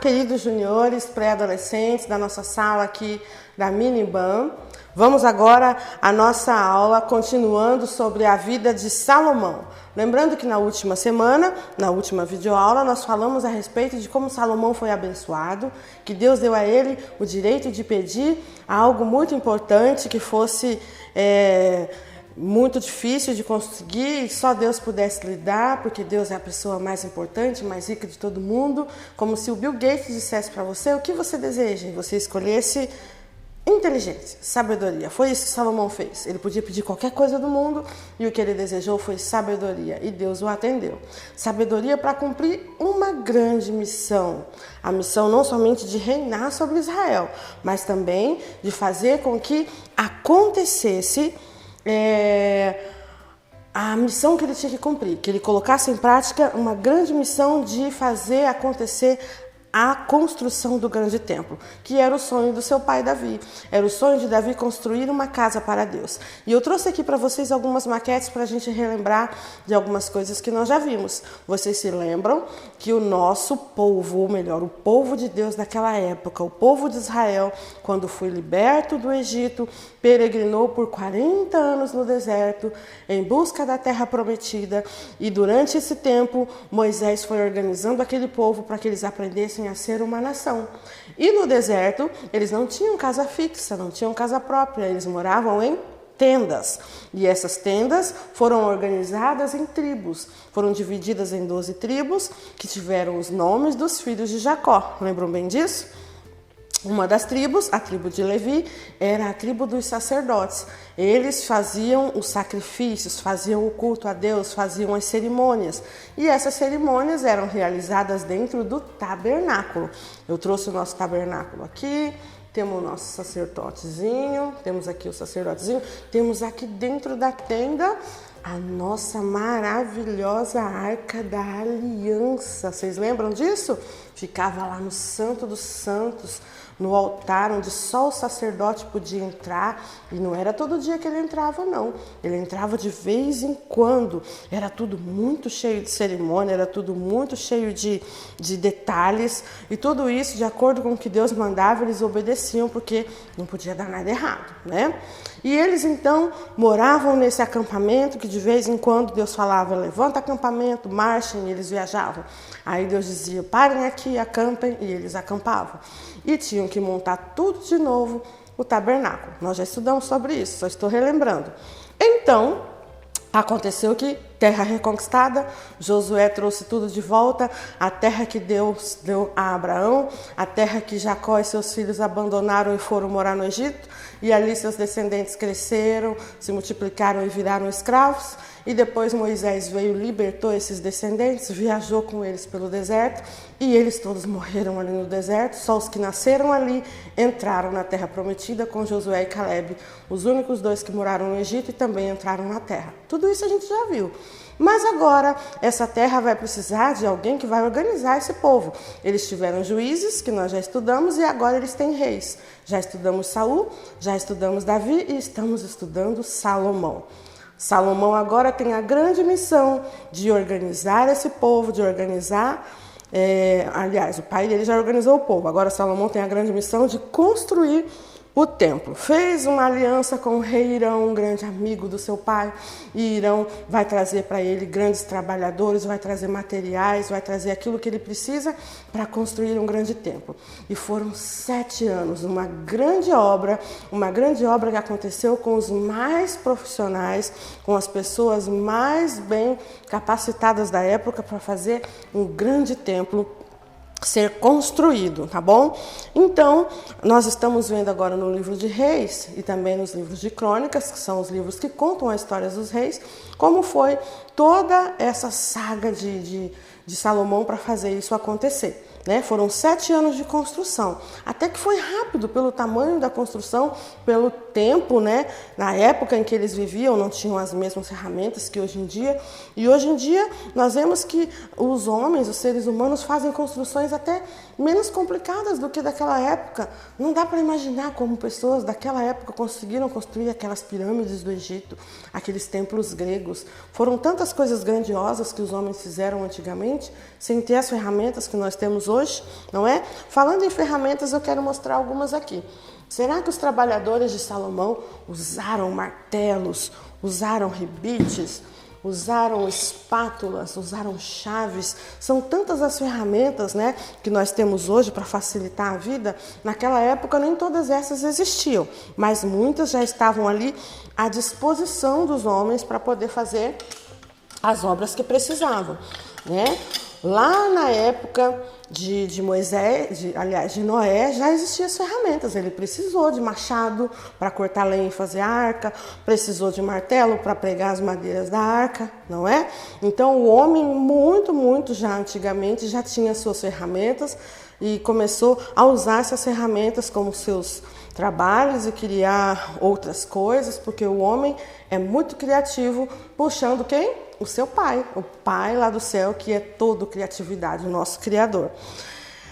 queridos juniores, pré-adolescentes da nossa sala aqui da Miniban. Vamos agora à nossa aula continuando sobre a vida de Salomão. Lembrando que na última semana, na última videoaula, nós falamos a respeito de como Salomão foi abençoado, que Deus deu a ele o direito de pedir algo muito importante que fosse muito difícil de conseguir e só Deus pudesse lhe dar, porque Deus é a pessoa mais importante, mais rica de todo mundo. Como se o Bill Gates dissesse para você o que você deseja e você escolhesse inteligência, sabedoria. Foi isso que Salomão fez. Ele podia pedir qualquer coisa do mundo e o que ele desejou foi sabedoria e Deus o atendeu. Sabedoria para cumprir uma grande missão. A missão não somente de reinar sobre Israel, mas também de fazer com que acontecesse a missão que ele tinha que cumprir, que ele colocasse em prática uma grande missão de fazer acontecer a construção do grande templo, que era o sonho do seu pai Davi. Era o sonho de Davi construir uma casa para Deus. E eu trouxe aqui para vocês algumas maquetes para a gente relembrar de algumas coisas que nós já vimos. Vocês se lembram que o nosso povo, ou melhor, o povo de Deus daquela época, o povo de Israel, quando foi liberto do Egito, peregrinou por 40 anos no deserto em busca da terra prometida. E durante esse tempo, Moisés foi organizando aquele povo para que eles aprendessem a ser uma nação. E no deserto, eles não tinham casa fixa, não tinham casa própria, eles moravam em tendas. E essas tendas foram organizadas em tribos, foram divididas em 12 tribos, que tiveram os nomes dos filhos de Jacó. Lembram bem disso? Uma das tribos, a tribo de Levi, era a tribo dos sacerdotes. Eles faziam os sacrifícios, faziam o culto a Deus, faziam as cerimônias. E essas cerimônias eram realizadas dentro do tabernáculo. Eu trouxe o nosso tabernáculo aqui, temos o nosso sacerdotezinho, temos aqui o sacerdotezinho, temos aqui dentro da tenda a nossa maravilhosa Arca da Aliança. Vocês lembram disso? Ficava lá no Santo dos Santos, no altar onde só o sacerdote podia entrar, e não era todo dia que ele entrava, não. Ele entrava de vez em quando. Era tudo muito cheio de cerimônia, era tudo muito cheio de detalhes, e tudo isso, de acordo com o que Deus mandava, eles obedeciam, porque não podia dar nada errado, né? E eles então moravam nesse acampamento, que de vez em quando Deus falava, levanta acampamento, marchem, e eles viajavam. Aí Deus dizia, parem aqui, acampem, e eles acampavam. E tinham que montar tudo de novo, o tabernáculo. Nós já estudamos sobre isso, só estou relembrando. Então, aconteceu que, terra reconquistada, Josué trouxe tudo de volta, a terra que Deus deu a Abraão, a terra que Jacó e seus filhos abandonaram e foram morar no Egito, e ali seus descendentes cresceram, se multiplicaram e viraram escravos. E depois Moisés veio, libertou esses descendentes, viajou com eles pelo deserto, e eles todos morreram ali no deserto. Só os que nasceram ali entraram na terra prometida com Josué e Calebe, os únicos dois que moraram no Egito e também entraram na terra. Tudo isso a gente já viu. Mas agora essa terra vai precisar de alguém que vai organizar esse povo. Eles tiveram juízes, que nós já estudamos, e agora eles têm reis. Já estudamos Saul, já estudamos Davi e estamos estudando Salomão. Salomão agora tem a grande missão de organizar esse povo, de organizar... aliás, o pai dele já organizou o povo. Agora Salomão tem a grande missão de construir o templo. Fez uma aliança com o rei Irão, um grande amigo do seu pai, e Irão vai trazer para ele grandes trabalhadores, vai trazer materiais, vai trazer aquilo que ele precisa para construir um grande templo. E foram 7 anos, uma grande obra que aconteceu com os mais profissionais, com as pessoas mais bem capacitadas da época para fazer um grande templo ser construído, tá bom? Então, nós estamos vendo agora no livro de Reis e também nos livros de Crônicas, que são os livros que contam a história dos reis, como foi toda essa saga de Salomão para fazer isso acontecer. Né? Foram 7 anos de construção, até que foi rápido pelo tamanho da construção, pelo tempo, né? Na época em que eles viviam não tinham as mesmas ferramentas que hoje em dia, e hoje em dia nós vemos que os homens, os seres humanos fazem construções até menos complicadas do que daquela época. Não dá para imaginar como pessoas daquela época conseguiram construir aquelas pirâmides do Egito, aqueles templos gregos. Foram tantas coisas grandiosas que os homens fizeram antigamente, sem ter as ferramentas que nós temos hoje, não é? Falando em ferramentas, eu quero mostrar algumas aqui. Será que os trabalhadores de Salomão usaram martelos, usaram rebites, usaram espátulas, usaram chaves? São tantas as ferramentas, né, que nós temos hoje para facilitar a vida. Naquela época nem todas essas existiam, mas muitas já estavam ali à disposição dos homens para poder fazer as obras que precisavam, né? Lá na época de Moisés, de Noé, já existiam as ferramentas. Ele precisou de machado para cortar lenha e fazer a arca, precisou de martelo para pregar as madeiras da arca, não é? Então o homem muito já antigamente já tinha suas ferramentas e começou a usar essas ferramentas como seus trabalhos e criar outras coisas, porque o homem é muito criativo, puxando quem? O seu pai, o pai lá do céu, que é todo criatividade, o nosso Criador.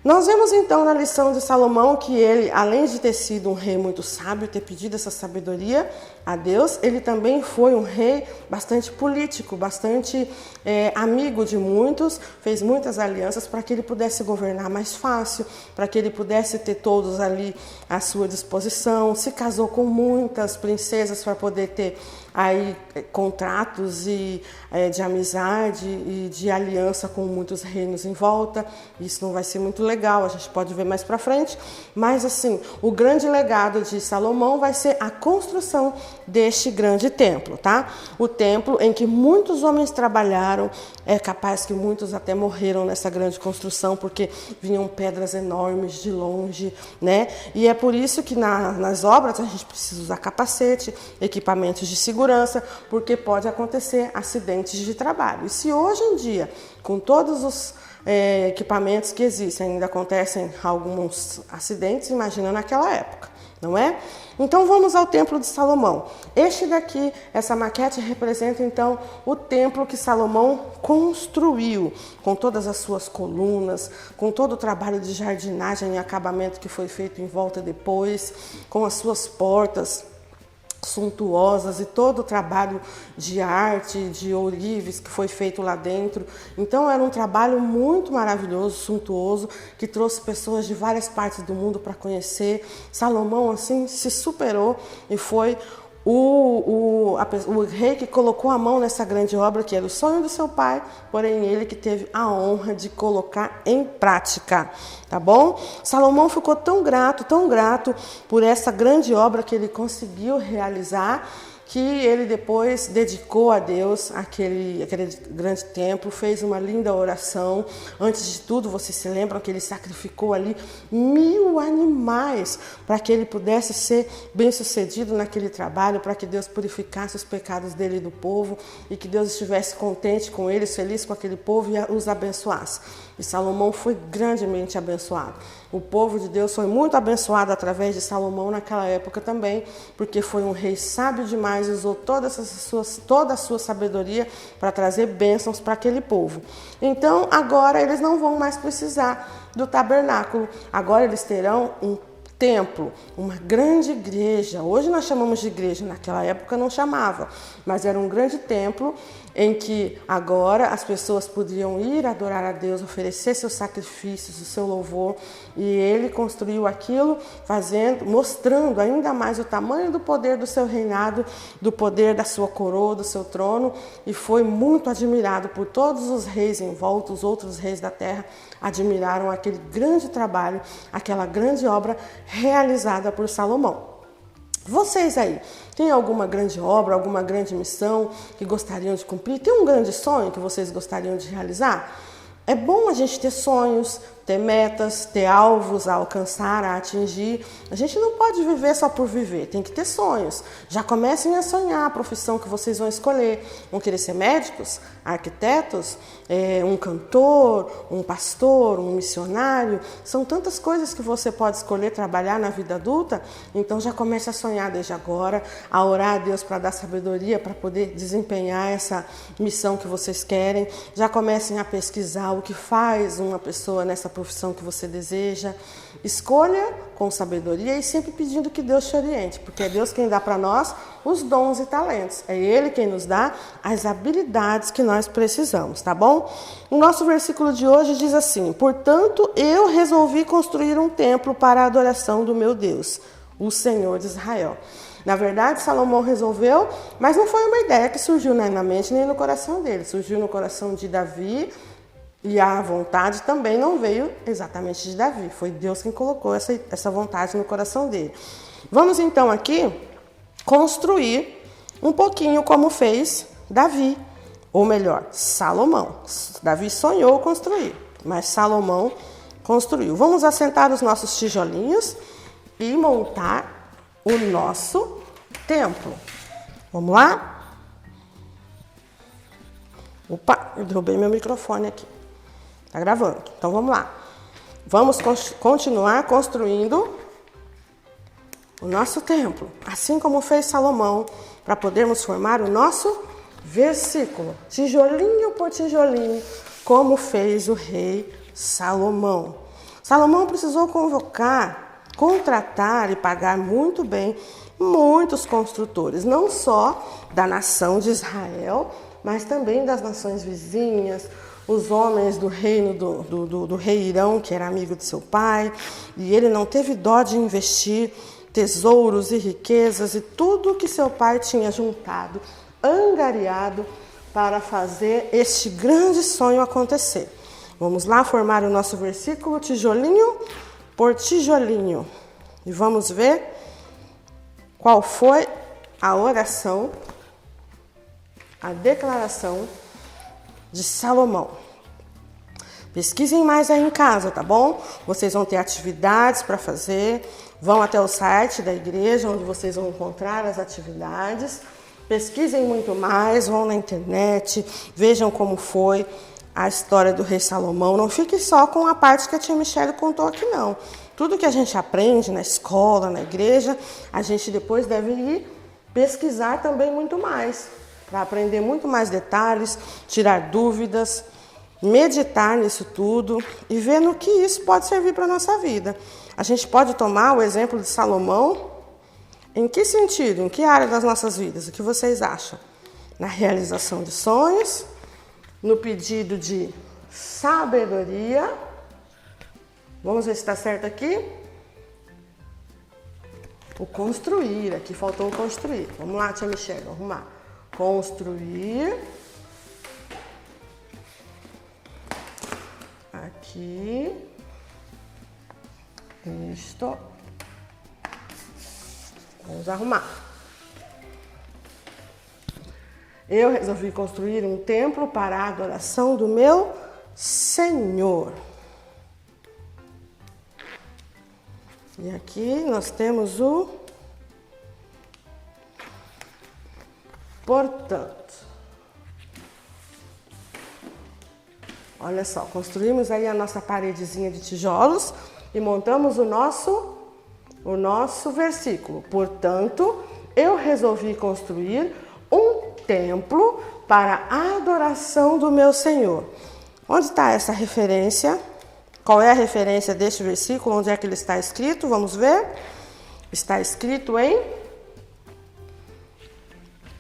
Nós vemos então na lição de Salomão que ele, além de ter sido um rei muito sábio, ter pedido essa sabedoria a Deus, ele também foi um rei bastante político, bastante amigo de muitos, fez muitas alianças para que ele pudesse governar mais fácil, para que ele pudesse ter todos ali à sua disposição, se casou com muitas princesas para poder ter aí contratos de amizade e de aliança com muitos reinos em volta. Isso não vai ser muito legal, a gente pode ver mais para frente, mas assim, o grande legado de Salomão vai ser a construção deste grande templo, tá? O templo em que muitos homens trabalharam, é capaz que muitos até morreram nessa grande construção, porque vinham pedras enormes de longe, né? E é por isso que nas obras a gente precisa usar capacete, equipamentos de segurança, porque pode acontecer acidentes de trabalho. E se hoje em dia, com todos os equipamentos que existem, ainda acontecem alguns acidentes, imagina naquela época, não é? Então vamos ao Templo de Salomão. Este daqui, essa maquete representa então o templo que Salomão construiu, com todas as suas colunas, com todo o trabalho de jardinagem e acabamento que foi feito em volta depois, com as suas portas suntuosas e todo o trabalho de arte, de ourives que foi feito lá dentro. Então era um trabalho muito maravilhoso, suntuoso, que trouxe pessoas de várias partes do mundo para conhecer. Salomão assim se superou e foi o rei que colocou a mão nessa grande obra, que era o sonho do seu pai, porém ele que teve a honra de colocar em prática, tá bom? Salomão ficou tão grato por essa grande obra que ele conseguiu realizar, que ele depois dedicou a Deus aquele grande templo, fez uma linda oração. Antes de tudo, vocês se lembram que ele sacrificou ali 1000 animais para que ele pudesse ser bem sucedido naquele trabalho, para que Deus purificasse os pecados dele e do povo, e que Deus estivesse contente com eles, feliz com aquele povo e os abençoasse. E Salomão foi grandemente abençoado. O povo de Deus foi muito abençoado através de Salomão naquela época também, porque foi um rei sábio demais e usou toda a sua sabedoria para trazer bênçãos para aquele povo. Então, agora eles não vão mais precisar do tabernáculo. Agora eles terão um templo, uma grande igreja. Hoje nós chamamos de igreja, naquela época não chamava, mas era um grande templo em que agora as pessoas podiam ir adorar a Deus, oferecer seus sacrifícios, o seu louvor, e ele construiu aquilo, mostrando ainda mais o tamanho do poder do seu reinado, do poder da sua coroa, do seu trono, e foi muito admirado por todos os reis em volta. Os outros reis da terra admiraram aquele grande trabalho, aquela grande obra realizada por Salomão. Vocês aí, tem alguma grande obra, alguma grande missão que gostariam de cumprir? Tem um grande sonho que vocês gostariam de realizar? É bom a gente ter sonhos, ter metas, ter alvos a alcançar, a atingir. A gente não pode viver só por viver, tem que ter sonhos. Já comecem a sonhar a profissão que vocês vão escolher. Vão querer ser médicos, arquitetos, um cantor, um pastor, um missionário. São tantas coisas que você pode escolher trabalhar na vida adulta. Então já comece a sonhar desde agora, a orar a Deus para dar sabedoria, para poder desempenhar essa missão que vocês querem. Já comecem a pesquisar o que faz uma pessoa nessa profissão, profissão que você deseja. Escolha com sabedoria e sempre pedindo que Deus te oriente, porque é Deus quem dá para nós os dons e talentos. É Ele quem nos dá as habilidades que nós precisamos, tá bom? O nosso versículo de hoje diz assim: portanto, eu resolvi construir um templo para a adoração do meu Deus, o Senhor de Israel. Na verdade, Salomão resolveu, mas não foi uma ideia que surgiu na mente nem no coração dele. Surgiu no coração de Davi e a vontade também não veio exatamente de Davi. Foi Deus quem colocou essa vontade no coração dele. Vamos então aqui construir um pouquinho como fez Davi, ou melhor, Salomão. Davi sonhou construir, mas Salomão construiu. Vamos assentar os nossos tijolinhos e montar o nosso templo. Vamos lá? Opa, eu derrubei meu microfone aqui. Tá gravando. Então vamos lá. Vamos continuar construindo o nosso templo, assim como fez Salomão, para podermos formar o nosso versículo, tijolinho por tijolinho, como fez o rei Salomão. Salomão precisou contratar e pagar muito bem muitos construtores, não só da nação de Israel, mas também das nações vizinhas, os homens do reino do rei Irão, que era amigo de seu pai, e ele não teve dó de investir tesouros e riquezas e tudo que seu pai tinha juntado, angariado, para fazer este grande sonho acontecer. Vamos lá formar o nosso versículo tijolinho por tijolinho. E vamos ver qual foi a oração, a declaração de Salomão. Pesquisem mais aí em casa, tá bom? Vocês vão ter atividades para fazer, vão até o site da igreja, onde vocês vão encontrar as atividades. Pesquisem muito mais, vão na internet, vejam como foi a história do rei Salomão. Não fique só com a parte que a tia Michele contou aqui, não. Tudo que a gente aprende na escola, na igreja, a gente depois deve ir pesquisar também muito mais, para aprender muito mais detalhes, tirar dúvidas, meditar nisso tudo e ver no que isso pode servir para a nossa vida. A gente pode tomar o exemplo de Salomão em que sentido, em que área das nossas vidas? O que vocês acham? Na realização de sonhos, no pedido de sabedoria. Vamos ver se está certo aqui. O construir, aqui faltou o construir. Vamos lá, tia Michele, vamos arrumar. Construir. Aqui. Isto. Vamos arrumar. Eu resolvi construir um templo para a adoração do meu Senhor. E aqui nós temos o portanto. Olha só, construímos aí a nossa paredezinha de tijolos e montamos o nosso versículo. Portanto, eu resolvi construir um templo para a adoração do meu Senhor. Onde está essa referência? Qual é a referência deste versículo? Onde é que ele está escrito? Vamos ver. Está escrito em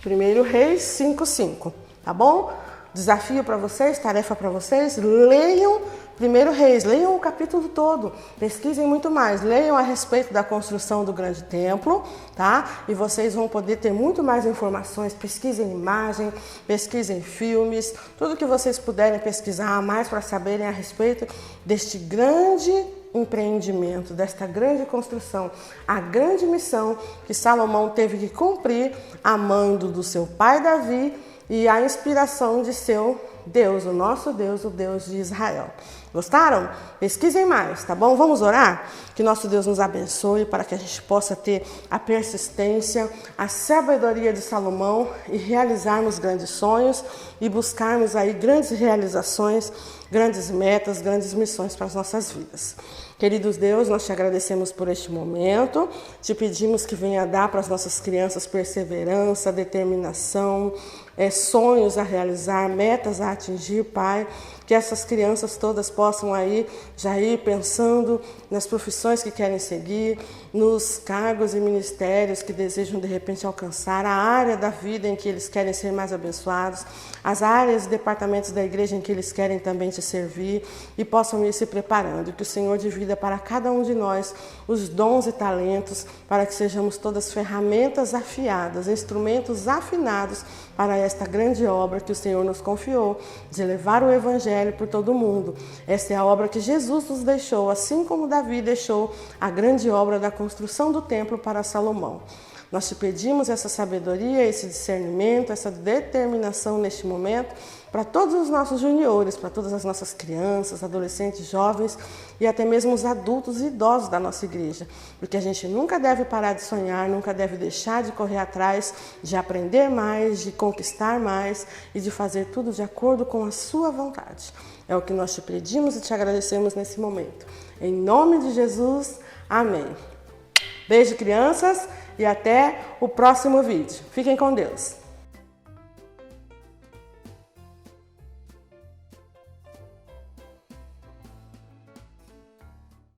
1 Reis 5:5, tá bom? Desafio para vocês, tarefa para vocês, leiam 1 Reis, leiam o capítulo todo, pesquisem muito mais, leiam a respeito da construção do grande templo, tá? E vocês vão poder ter muito mais informações, pesquisem imagem, pesquisem filmes, tudo que vocês puderem pesquisar a mais para saberem a respeito deste grande empreendimento, desta grande construção, a grande missão que Salomão teve que cumprir a mando do seu pai Davi e a inspiração de seu Deus, o nosso Deus, o Deus de Israel. Gostaram? Pesquisem mais, tá bom? Vamos orar? Que nosso Deus nos abençoe para que a gente possa ter a persistência, a sabedoria de Salomão e realizarmos grandes sonhos e buscarmos aí grandes realizações, grandes metas, grandes missões para as nossas vidas. Queridos Deus, nós te agradecemos por este momento, te pedimos que venha dar para as nossas crianças perseverança, determinação, sonhos a realizar, metas a atingir, Pai. Que essas crianças todas possam aí já ir pensando nas profissões que querem seguir, nos cargos e ministérios que desejam de repente alcançar, a área da vida em que eles querem ser mais abençoados, as áreas e departamentos da igreja em que eles querem também te servir e possam ir se preparando. Que o Senhor divida para cada um de nós os dons e talentos para que sejamos todas ferramentas afiadas, instrumentos afinados para esta grande obra que o Senhor nos confiou de levar o Evangelho por todo o mundo. Essa é a obra que Jesus nos deixou, assim como Davi deixou a grande obra da construção do templo para Salomão. Nós te pedimos essa sabedoria, esse discernimento, essa determinação neste momento para todos os nossos juniores, para todas as nossas crianças, adolescentes, jovens e até mesmo os adultos e idosos da nossa igreja. Porque a gente nunca deve parar de sonhar, nunca deve deixar de correr atrás, de aprender mais, de conquistar mais e de fazer tudo de acordo com a sua vontade. É o que nós te pedimos e te agradecemos nesse momento. Em nome de Jesus, amém. Beijo, crianças, e até o próximo vídeo. Fiquem com Deus.